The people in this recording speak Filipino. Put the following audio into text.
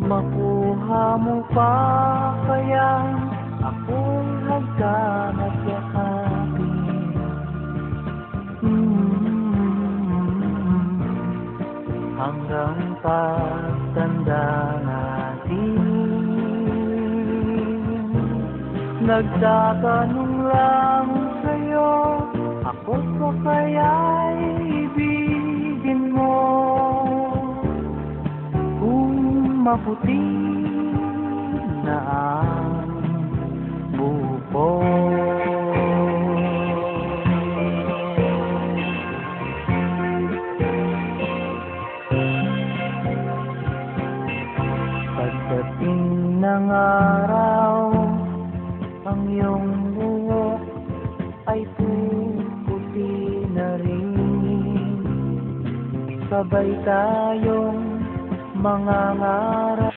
Makuha mo pa kaya ako'y hagkan at yakapin. Hanggang pagtanda natin, nagtatanong lang sa'yo, ako pa kaya'y ibigin mo? Kung maputi na ang buko, pagdating ng araw, ang iyong buhok ay puputi na rin. Sabay tayong mangangarap